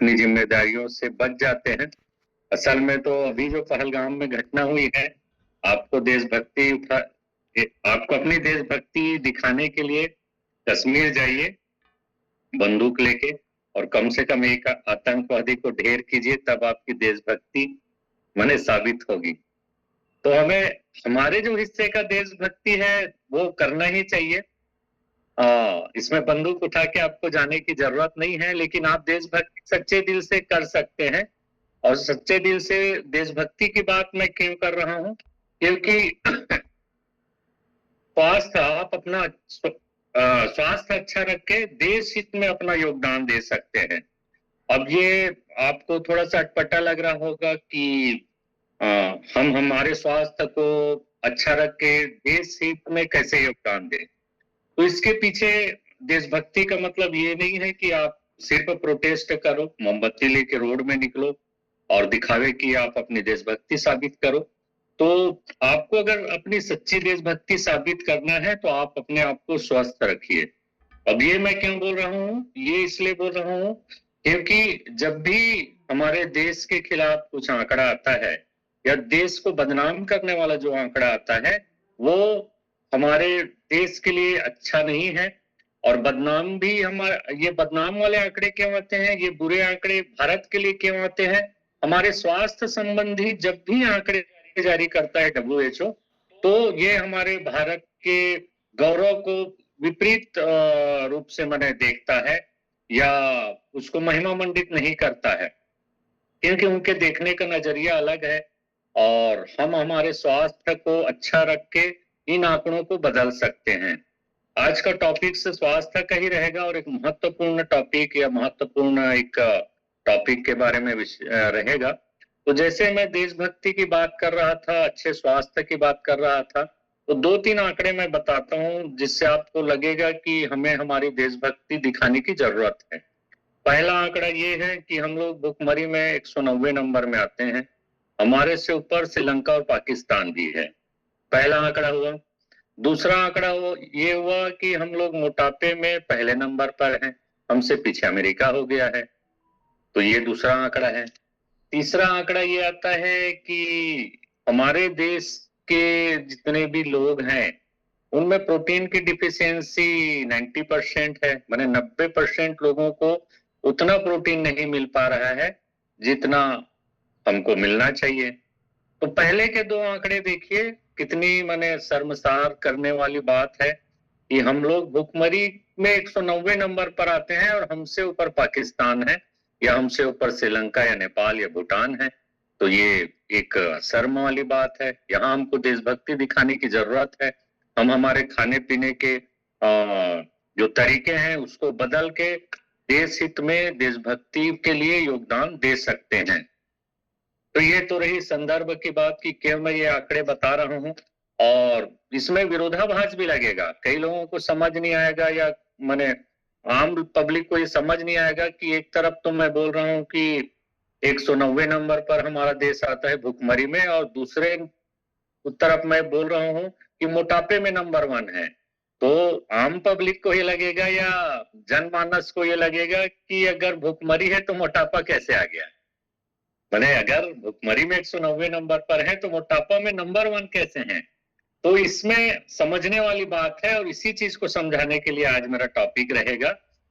अपनी जिम्मेदारियों से बच जाते हैं। असल में तो अभी जो पहलगाम में घटना हुई है, आपको देशभक्ति आपको अपनी देशभक्ति दिखाने के लिए कश्मीर जाइए बंदूक लेके, और कम से कम एक आतंकवादी को ढेर कीजिए, तब आपकी देशभक्ति माने साबित होगी। तो हमें हमारे जो हिस्से का देशभक्ति है वो करना ही चाहिए। इसमें बंदूक उठा के आपको जाने की जरूरत नहीं है, लेकिन आप देशभक्ति सच्चे दिल से कर सकते हैं। और सच्चे दिल से देशभक्ति की बात मैं क्यों कर रहा हूं, क्योंकि स्वास्थ्य आप अपना स्वास्थ्य अच्छा रख के देश हित में अपना योगदान दे सकते हैं। अब ये आपको थोड़ा सा अटपटा लग रहा होगा कि हम हमारे स्वास्थ्य को अच्छा रख के देश हित में कैसे योगदान दें। तो इसके पीछे देशभक्ति का मतलब ये नहीं है कि आप सिर्फ प्रोटेस्ट करो, मोमबत्ती लेके रोड में निकलो और दिखावे कि आप अपनी देशभक्ति साबित करो। तो आपको अगर अपनी सच्ची देशभक्ति साबित करना है तो आप अपने आप को स्वस्थ रखिए। अब ये मैं क्यों बोल रहा हूँ, ये इसलिए बोल रहा हूँ क्योंकि जब भी हमारे देश के खिलाफ कुछ आंकड़ा आता है या देश को बदनाम करने वाला जो आंकड़ा आता है, वो हमारे देश के लिए अच्छा नहीं है। और बदनाम भी ये बदनाम वाले आंकड़े क्यों आते हैं, ये बुरे आंकड़े भारत के लिए क्यों आते हैं? हमारे स्वास्थ्य संबंधी जब भी आंकड़े जारी करता है WHO, तो ये हमारे भारत के गौरव को विपरीत रूप से मैंने देखता है या उसको महिमा मंडित नहीं करता है, क्योंकि उनके देखने का नजरिया अलग है। और हम हमारे स्वास्थ्य को अच्छा रख के इन आंकड़ों को बदल सकते हैं। आज का टॉपिक से स्वास्थ्य का ही रहेगा और एक महत्वपूर्ण टॉपिक या महत्वपूर्ण एक टॉपिक के बारे में रहेगा। तो जैसे मैं देशभक्ति की बात कर रहा था, अच्छे स्वास्थ्य की बात कर रहा था, तो 2-3 आंकड़े मैं बताता हूं जिससे आपको लगेगा कि हमें हमारी देशभक्ति दिखाने की जरूरत है। पहला आंकड़ा ये है कि हम लोग भुखमरी में 190 नंबर में आते हैं। हमारे से ऊपर श्रीलंका और पाकिस्तान भी है। पहला आंकड़ा हुआ। दूसरा आंकड़ा ये हुआ कि हम लोग मोटापे में पहले नंबर पर हैं, हमसे पीछे अमेरिका हो गया है। तो ये दूसरा आंकड़ा है। तीसरा आंकड़ा ये आता है कि हमारे देश के जितने भी लोग हैं उनमें प्रोटीन की डिफिशियंसी 90% है, माने 90% लोगों को उतना प्रोटीन नहीं मिल पा रहा है जितना हमको मिलना चाहिए। तो पहले के 2 आंकड़े देखिए, कितनी माने शर्मसार करने वाली बात है कि हम लोग भुखमरी में 190 नंबर पर आते हैं और हमसे ऊपर पाकिस्तान है या हमसे ऊपर श्रीलंका या नेपाल या भूटान है। तो ये एक शर्म वाली बात है। यहाँ हमको देशभक्ति दिखाने की जरूरत है। हम हमारे खाने पीने के जो तरीके हैं उसको बदल के देश हित में देशभक्ति के लिए योगदान दे सकते हैं। तो ये तो रही संदर्भ की बात कि क्यों मैं ये आंकड़े बता रहा हूँ। और इसमें विरोधाभास भी लगेगा, कई लोगों को समझ नहीं आएगा या माने आम पब्लिक को ये समझ नहीं आएगा कि एक तरफ तो मैं बोल रहा हूँ कि 190 नंबर पर हमारा देश आता है भुखमरी में, और दूसरे तरफ मैं बोल रहा हूँ कि मोटापे में नंबर 1 है। तो आम पब्लिक को ये लगेगा या जनमानस को ये लगेगा कि अगर भुखमरी है तो मोटापा कैसे आ गया, मैंने अगर भुखमरी में 190 नंबर पर है तो मोटापा में नंबर 1 कैसे हैं। तो इसमें समझने वाली बात है और इसी चीज को समझाने के लिए आज मेरा टॉपिक रहेगा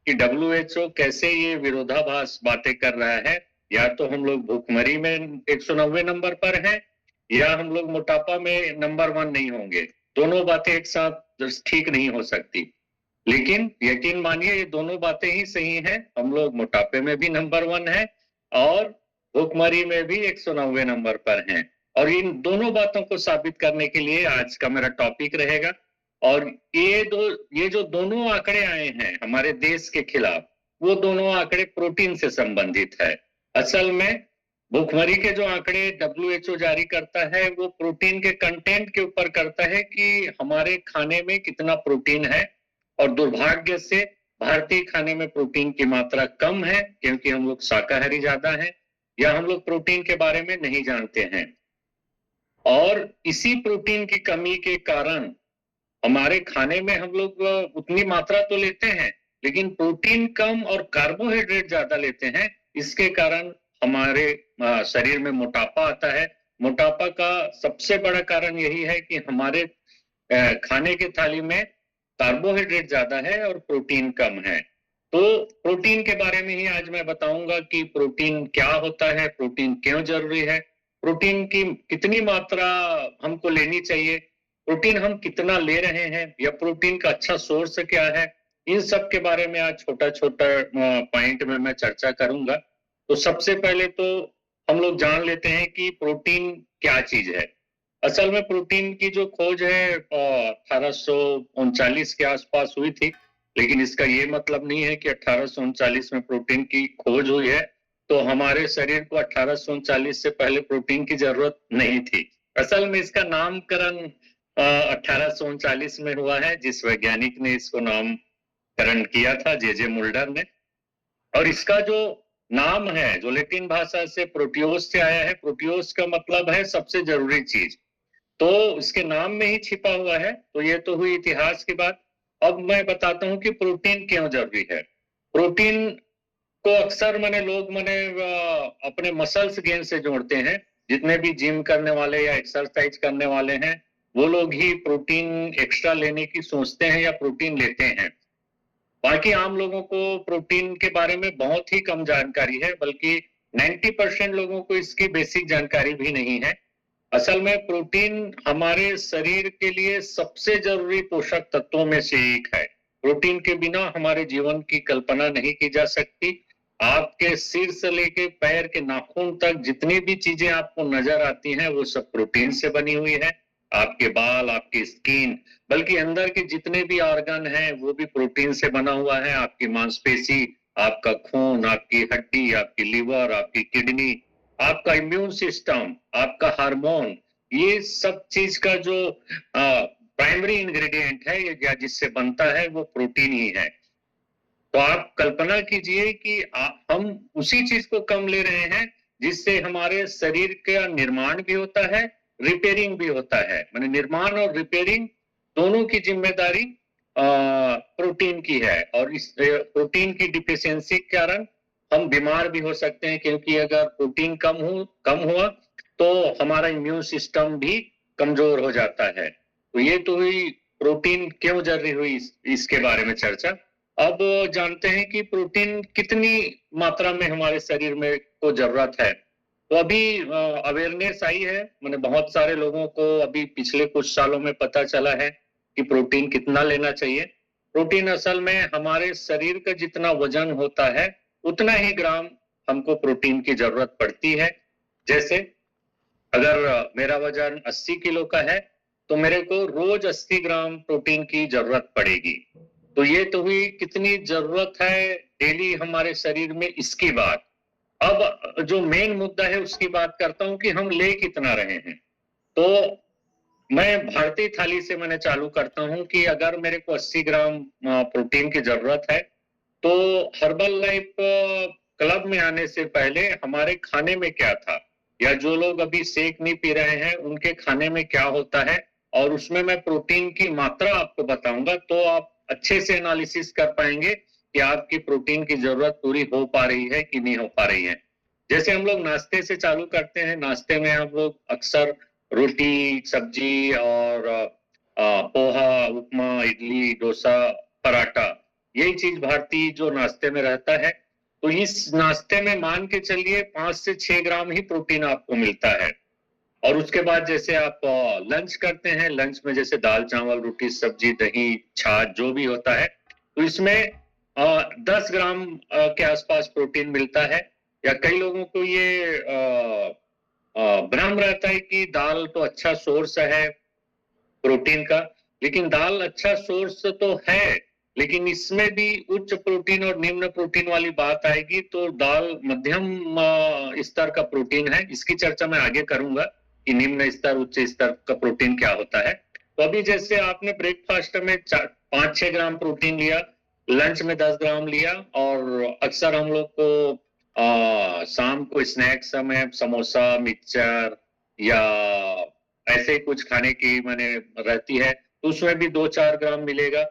कि WHO कैसे ये विरोधाभास बातें कर रहा है। या तो हम लोग भुखमरी में 190 नंबर पर हैं या हम लोग मोटापा में नंबर 1 नहीं होंगे। दोनों बातें एक साथ ठीक नहीं हो सकती। लेकिन यकीन मानिए ये दोनों बातें ही सही हैं। हम लोग मोटापे में भी नंबर 1 है और भुखमरी में भी 190 नंबर पर हैं। और इन दोनों बातों को साबित करने के लिए आज का मेरा टॉपिक रहेगा। और ये जो दोनों आंकड़े आए हैं हमारे देश के खिलाफ, वो दोनों आंकड़े प्रोटीन से संबंधित है। असल में भुखमरी के जो आंकड़े WHO जारी करता है वो प्रोटीन के कंटेंट के ऊपर करता है कि हमारे खाने में कितना प्रोटीन है। और दुर्भाग्य से भारतीय खाने में प्रोटीन की मात्रा कम है क्योंकि हम लोग शाकाहारी ज्यादा हैं या हम लोग प्रोटीन के बारे में नहीं जानते हैं। और इसी प्रोटीन की कमी के कारण हमारे खाने में हम लोग उतनी मात्रा तो लेते हैं लेकिन प्रोटीन कम और कार्बोहाइड्रेट ज्यादा लेते हैं, इसके कारण हमारे शरीर में मोटापा आता है। मोटापा का सबसे बड़ा कारण यही है कि हमारे खाने की थाली में कार्बोहाइड्रेट ज़्यादा है और प्रोटीन कम है। तो प्रोटीन के बारे में ही आज मैं बताऊँगा कि प्रोटीन क्या होता है, प्रोटीन क्यों ज़रूरी है, प्रोटीन की कितनी मात्रा हमको लेनी चाहिए, प्रोटीन हम कितना ले रहे हैं या प्रोटीन का अच्छा सोर्स क्या है, इन सब के बारे में आज छोटा-छोटा पॉइंट में मैं चर्चा करूँगा। तो सबसे पहले तो हम लोग जान लेते हैं कि प्रोटीन क्या चीज़ है। असल में प्रोटीन की जो खोज है 1839 के आसपास हुई थी, लेकिन इसका ये मतलब नहीं है कि 1839 में प्रोटीन की खोज हुई है, तो हमारे शरीर को 1839 से पहले प्रोटीन की ज़रूरत नहीं थी। असल में इसका नामकरण 1839 में हुआ है, जिस वैज्ञानिक ने इसको नामकरण किया था, जे मुल्डर ने। और इसका जो नाम है, जो लैटिन भाषा से प्रोटियोस से आया है, प्रोटियोस का मतलब है सबसे ज़रूरी चीज़। तो इसके नाम में ही छिपा हुआ है, तो ये तो हुई इतिहास की बात। अब मैं बताता हूँ कि प्रोटीन क्यों ज़रूरी है। प्रोटीन को अक्सर अपने मसल्स गेन से जोड़ते हैं। जितने भी जिम करने वाले या एक्सरसाइज करने वाले हैं, वो लोग ही प्रोटीन एक्स्ट्रा लेने की सोचते हैं या प्रोटीन लेते हैं। बाकी आम लोगों को प्रोटीन के बारे में बहुत ही कम जानकारी है, बल्कि 90% लोगों को इसकी बेसिक जानकारी भी नहीं है। असल में प्रोटीन हमारे शरीर के लिए सबसे जरूरी पोषक तत्वों में से एक है। प्रोटीन के बिना हमारे जीवन की कल्पना नहीं की जा सकती। आपके सिर से लेके पैर के नाखून तक जितनी भी चीजें आपको नजर आती हैं, वो सब प्रोटीन से बनी हुई है। आपके बाल, आपकी स्किन, बल्कि अंदर के जितने भी ऑर्गन हैं, वो भी प्रोटीन से बना हुआ है। आपकी मांसपेशी, आपका खून, आपकी हड्डी, आपकी लिवर, आपकी किडनी, आपका इम्यून सिस्टम, आपका हार्मोन, ये सब चीज का जो प्राइमरी इंग्रेडिएंट है या जिससे बनता है, वो प्रोटीन ही है। तो आप कल्पना कीजिए कि हम उसी चीज को कम ले रहे हैं, जिससे हमारे शरीर का निर्माण भी होता है, रिपेयरिंग भी होता है। माने निर्माण और रिपेयरिंग दोनों की जिम्मेदारी प्रोटीन की है। और इस प्रोटीन की डिफिशियंसी के कारण हम बीमार भी हो सकते हैं, क्योंकि अगर प्रोटीन कम हुआ तो हमारा इम्यून सिस्टम भी कमजोर हो जाता है। तो ये तो हुई प्रोटीन क्यों जरूरी हुई, इसके बारे में चर्चा। अब जानते हैं कि प्रोटीन कितनी मात्रा में हमारे शरीर में को जरूरत है। तो अभी अवेयरनेस आई है, मैंने बहुत सारे लोगों को अभी पिछले कुछ सालों में पता चला है कि प्रोटीन कितना लेना चाहिए। प्रोटीन असल में हमारे शरीर का जितना वजन होता है, उतना ही ग्राम हमको प्रोटीन की जरूरत पड़ती है। जैसे अगर मेरा वजन 80 किलो का है, तो मेरे को रोज 80 ग्राम प्रोटीन की जरूरत पड़ेगी। तो ये तो हुई कितनी जरूरत है डेली हमारे शरीर में, इसकी बात। अब जो मेन मुद्दा है उसकी बात करता हूं कि हम ले कितना रहे हैं। तो मैं भारतीय थाली से मैंने चालू करता हूं कि अगर मेरे को 80 ग्राम प्रोटीन की जरूरत है, तो हर्बल लाइफ क्लब में आने से पहले हमारे खाने में क्या था, या जो लोग अभी शेक नहीं पी रहे हैं उनके खाने में क्या होता है, और उसमें मैं प्रोटीन की मात्रा आपको बताऊंगा, तो आप अच्छे से एनालिसिस कर पाएंगे कि आपकी प्रोटीन की जरूरत पूरी हो पा रही है कि नहीं हो पा रही है। जैसे हम लोग नाश्ते से चालू करते हैं, नाश्ते में हम लोग अक्सर रोटी, सब्जी और पोहा, उपमा, इडली, डोसा, पराठा, यही चीज भारतीय जो नाश्ते में रहता है। तो इस नाश्ते में मान के चलिए 5 से 6 ग्राम ही प्रोटीन आपको मिलता है। और उसके बाद जैसे आप लंच करते हैं, लंच में जैसे दाल, चावल, रोटी, सब्जी, दही, छाछ जो भी होता है, तो इसमें 10 ग्राम के आसपास प्रोटीन मिलता है। या कई लोगों को ये भ्रम रहता है कि दाल तो अच्छा सोर्स है प्रोटीन का, लेकिन दाल अच्छा सोर्स तो है, लेकिन इसमें भी उच्च प्रोटीन और निम्न प्रोटीन वाली बात आएगी। तो दाल मध्यम स्तर का प्रोटीन है, इसकी चर्चा मैं आगे करूंगा कि निम्न स्तर, उच्च स्तर का प्रोटीन क्या होता है। तो अभी जैसे आपने ब्रेकफास्ट में 5-6 ग्राम प्रोटीन लिया, लंच में 10 ग्राम लिया, और अक्सर हम लोग को शाम को स्नैक्स में समोसा, मिक्सचर या ऐसे कुछ खाने की मैंने रहती है, तो उसमें भी 2-4 ग्राम मिलेगा।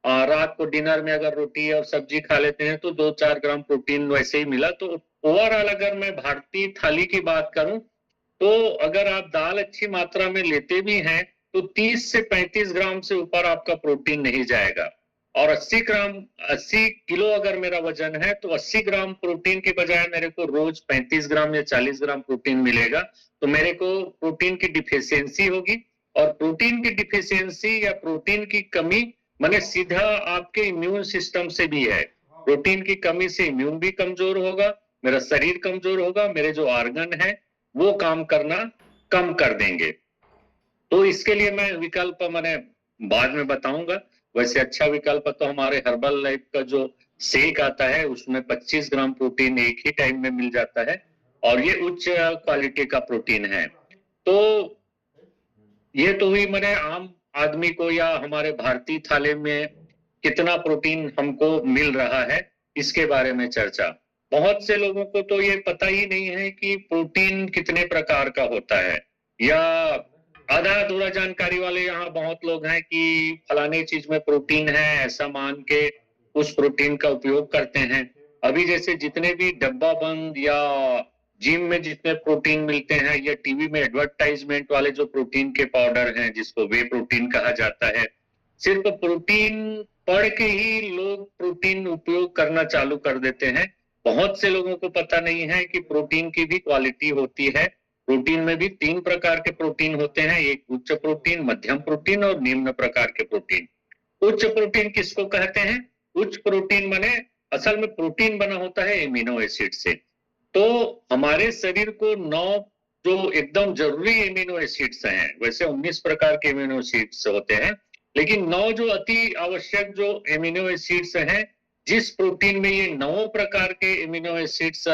रात को डिनर में अगर रोटी और सब्जी खा लेते हैं तो 2-4 ग्राम प्रोटीन वैसे ही मिला, तो ओवरऑल अगर मैं भारतीय थाली की बात करूं, तो अगर आप दाल अच्छी मात्रा में लेते भी हैं, तो 30 से 35 ग्राम से ऊपर आपका प्रोटीन नहीं जाएगा। और 80 किलो अगर मेरा वजन है, तो 80 ग्राम प्रोटीन के बजाय मेरे को रोज 35 ग्राम या 40 ग्राम प्रोटीन मिलेगा। तो मेरे को प्रोटीन की डिफिशियंसी होगी, और प्रोटीन की डिफिशियंसी या प्रोटीन की कमी माने सीधा आपके इम्यून सिस्टम से भी है। प्रोटीन की कमी से इम्यून भी कमजोर होगा, मेरा शरीर कमजोर होगा, मेरे जो ऑर्गन है वो काम करना कम कर देंगे। तो इसके लिए मैं विकल्प मैंने बाद में बताऊंगा। वैसे अच्छा विकल्प तो हमारे हर्बल लाइफ का जो शेक आता है, उसमें 25 ग्राम प्रोटीन एक ही टाइम में मिल जाता है, और ये उच्च क्वालिटी का प्रोटीन है। तो ये तो हुई मैंने आम आदमी को या हमारे भारतीय थाली में कितना प्रोटीन हमको मिल रहा है, इसके बारे में चर्चा। बहुत से लोगों को तो ये पता ही नहीं है कि प्रोटीन कितने प्रकार का होता है, या आधा अधूरा जानकारी वाले यहाँ बहुत लोग हैं कि फलाने चीज में प्रोटीन है ऐसा मान के उस प्रोटीन का उपयोग करते हैं। अभी जैसे जितने भी डब्बा बंद या जिम में जितने प्रोटीन मिलते हैं, या टीवी में एडवर्टाइजमेंट वाले जो प्रोटीन के पाउडर हैं जिसको वे प्रोटीन कहा जाता है, सिर्फ प्रोटीन पढ़ के ही लोग प्रोटीन उपयोग करना चालू कर देते हैं। बहुत से लोगों को पता नहीं है कि प्रोटीन की भी क्वालिटी होती है। प्रोटीन में भी 3 प्रकार के प्रोटीन होते हैं, एक उच्च प्रोटीन, मध्यम प्रोटीन और निम्न प्रकार के प्रोटीन। उच्च प्रोटीन किसको कहते हैं? उच्च प्रोटीन माने असल में प्रोटीन बना होता है एमिनो एसिड से। तो हमारे शरीर को 9 जो एकदम जरूरी एमिनो एसिड्स हैं, वैसे 19 प्रकार के एमिनो एसिड्स होते हैं, लेकिन 9 जो अति आवश्यक जो एमिनो एसिड्स हैं, जिस प्रोटीन में ये 9 प्रकार के एमिनो एसिड्स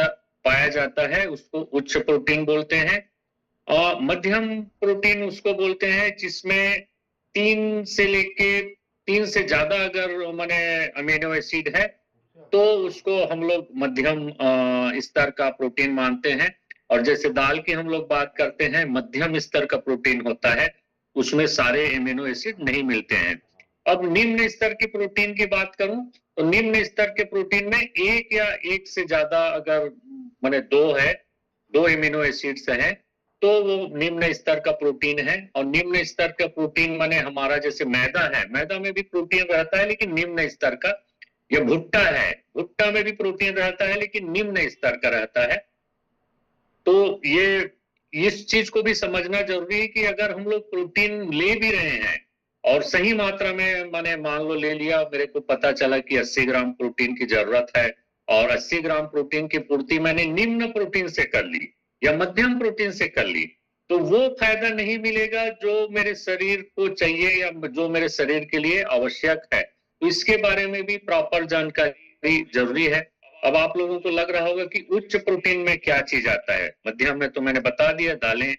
पाया जाता है, उसको उच्च प्रोटीन बोलते हैं। और मध्यम प्रोटीन उसको बोलते हैं जिसमें 3 से लेके 3 से ज्यादा अगर माने अमीनो एसिड है, तो उसको हम लोग मध्यम स्तर का प्रोटीन मानते हैं। और जैसे दाल की हम लोग बात करते हैं, मध्यम स्तर का प्रोटीन होता है, उसमें सारे एमिनो एसिड नहीं मिलते हैं। अब निम्न स्तर की प्रोटीन की बात करूं, तो निम्न स्तर के प्रोटीन में एक या एक से ज्यादा अगर माने 2 है, 2 एमिनो एसिड्स हैं, तो वो निम्न स्तर का प्रोटीन है। और निम्न स्तर का प्रोटीन माने हमारा जैसे मैदा है, मैदा में भी प्रोटीन रहता है लेकिन निम्न स्तर का। ये भुट्टा है, भुट्टा में भी प्रोटीन रहता है लेकिन निम्न स्तर का रहता है। तो ये इस चीज को भी समझना जरूरी है कि अगर हम लोग प्रोटीन ले भी रहे हैं और सही मात्रा में मैंने मान लो ले लिया, मेरे को पता चला कि 80 ग्राम प्रोटीन की जरूरत है, और 80 ग्राम प्रोटीन की पूर्ति मैंने निम्न प्रोटीन से कर ली या मध्यम प्रोटीन से कर ली, तो वो फायदा नहीं मिलेगा जो मेरे शरीर को चाहिए या जो मेरे शरीर के लिए आवश्यक है। तो इसके बारे में भी प्रॉपर जानकारी जरूरी है। अब आप लोगों को लग रहा होगा कि उच्च प्रोटीन में क्या चीज आता है। मध्यम में तो मैंने बता दिया, दालें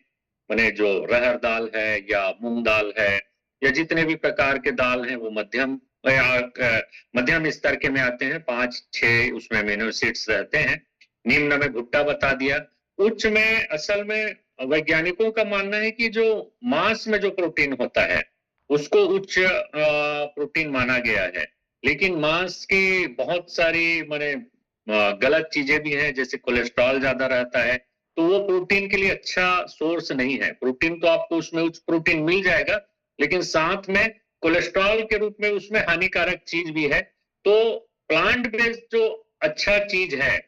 मैंने जो रहर दाल है या मूंग दाल है या जितने भी प्रकार के दाल हैं वो मध्यम मध्यम स्तर के में आते हैं, 5-6 उसमें अमीनो एसिड्स रहते हैं। निम्न में भुट्टा बता दिया। उच्च में असल में वैज्ञानिकों का मानना है कि जो मांस में जो प्रोटीन होता है उसको उच्च प्रोटीन माना गया है, लेकिन मांस की बहुत सारी माने गलत चीजें भी हैं, जैसे कोलेस्ट्रॉल ज्यादा रहता है, तो वो प्रोटीन के लिए अच्छा सोर्स नहीं है। प्रोटीन तो आपको उसमें उच्च प्रोटीन मिल जाएगा, लेकिन साथ में कोलेस्ट्रॉल के रूप में उसमें हानिकारक चीज भी है। तो प्लांट बेस्ड जो अच्छा चीज है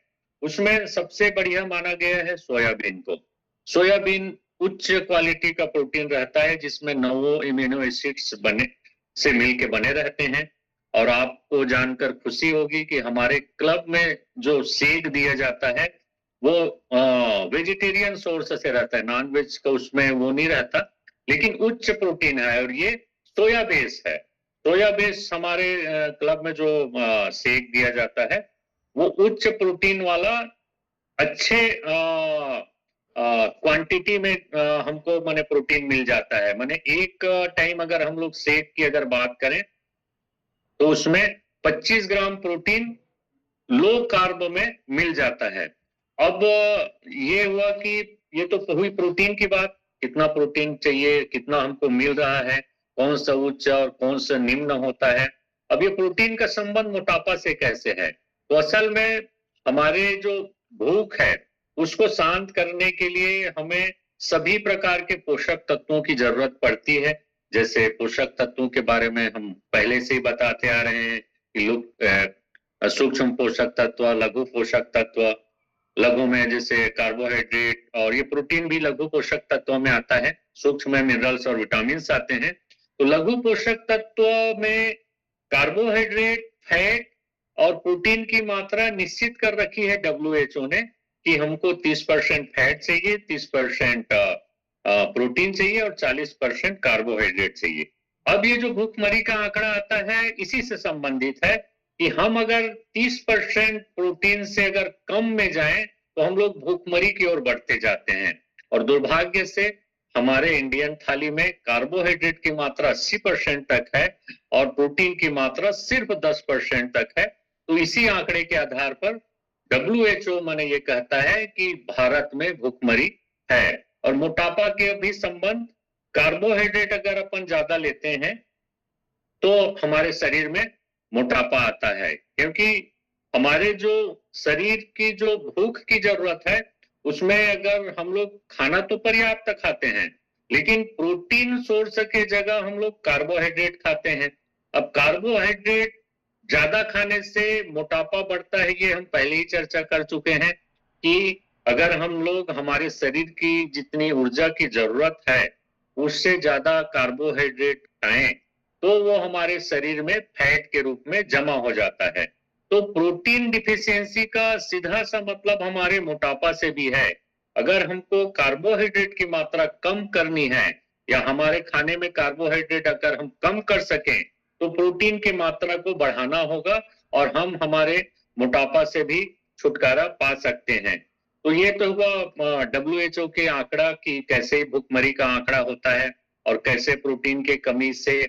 उसमें सबसे बढ़िया माना गया है सोयाबीन को। सोयाबीन उच्च क्वालिटी का प्रोटीन रहता है जिसमें 9 इम्यूनो एसिड्स बने से मिलके बने रहते हैं। और आपको जानकर खुशी होगी कि हमारे क्लब में जो शेक दिया जाता है वो वेजिटेरियन सोर्स से रहता है, नॉन वेज का उसमें वो नहीं रहता, लेकिन उच्च प्रोटीन है और ये सोया बेस है। सोया बेस हमारे क्लब में जो शेक दिया जाता है वो उच्च प्रोटीन वाला अच्छे क्वांटिटी में हमको माने प्रोटीन मिल जाता है। माने एक टाइम अगर हम लोग शेक की अगर बात करें तो उसमें 25 ग्राम प्रोटीन लो कार्ब में मिल जाता है। अब ये हुआ कि ये तो हुई प्रोटीन की बात, कितना प्रोटीन चाहिए, कितना हमको मिल रहा है, कौन सा उच्च और कौन सा निम्न होता है। अब ये प्रोटीन का संबंध मोटापा से कैसे है, तो असल में हमारे जो भूख है उसको शांत करने के लिए हमें सभी प्रकार के पोषक तत्वों की जरूरत पड़ती है। जैसे पोषक तत्वों के बारे में हम पहले से ही बताते आ रहे हैं कि सूक्ष्म पोषक तत्व, लघु पोषक तत्व, लघु में जैसे कार्बोहाइड्रेट, और ये प्रोटीन भी लघु पोषक तत्वों में आता है, सूक्ष्म में मिनरल्स और विटामिन आते हैं। तो लघु पोषक तत्व में कार्बोहाइड्रेट, फैट और प्रोटीन की मात्रा निश्चित कर रखी है डब्ल्यूएचओ ने कि हमको 30% फैट चाहिए, 30% प्रोटीन चाहिए और 40% कार्बोहाइड्रेट चाहिए। अब ये जो भूखमरी का आंकड़ा आता है इसी से संबंधित है कि हम अगर 30% प्रोटीन से अगर कम में जाएं तो हम लोग भूखमरी की ओर बढ़ते जाते हैं। और दुर्भाग्य से हमारे इंडियन थाली में कार्बोहाइड्रेट की मात्रा 80% तक है और प्रोटीन की मात्रा सिर्फ 10% तक है। तो इसी आंकड़े के आधार पर डब्ल्यूएचओ माने ये कहता है कि भारत में भूखमरी है। और मोटापा के भी संबंध, कार्बोहाइड्रेट अगर अपन ज्यादा लेते हैं तो हमारे शरीर में मोटापा आता है, क्योंकि हमारे जो शरीर की जो भूख की जरूरत है उसमें अगर हम लोग खाना तो पर्याप्त खाते हैं लेकिन प्रोटीन सोर्स के जगह हम लोग कार्बोहाइड्रेट खाते हैं। अब कार्बोहाइड्रेट ज्यादा खाने से मोटापा बढ़ता है, ये हम पहले ही चर्चा कर चुके हैं कि अगर हम लोग हमारे शरीर की जितनी ऊर्जा की जरूरत है उससे ज्यादा कार्बोहाइड्रेट खाएं तो वो हमारे शरीर में फैट के रूप में जमा हो जाता है। तो प्रोटीन डिफिशियंसी का सीधा सा मतलब हमारे मोटापा से भी है। अगर हमको कार्बोहाइड्रेट की मात्रा कम करनी है या हमारे खाने में कार्बोहाइड्रेट अगर हम कम कर सकें तो प्रोटीन की मात्रा को बढ़ाना होगा और हम हमारे मोटापा से भी छुटकारा पा सकते हैं। तो ये तो हुआ डब्ल्यूएचओ के आंकड़ा कि कैसे भूखमरी का आंकड़ा होता है और कैसे प्रोटीन के कमी से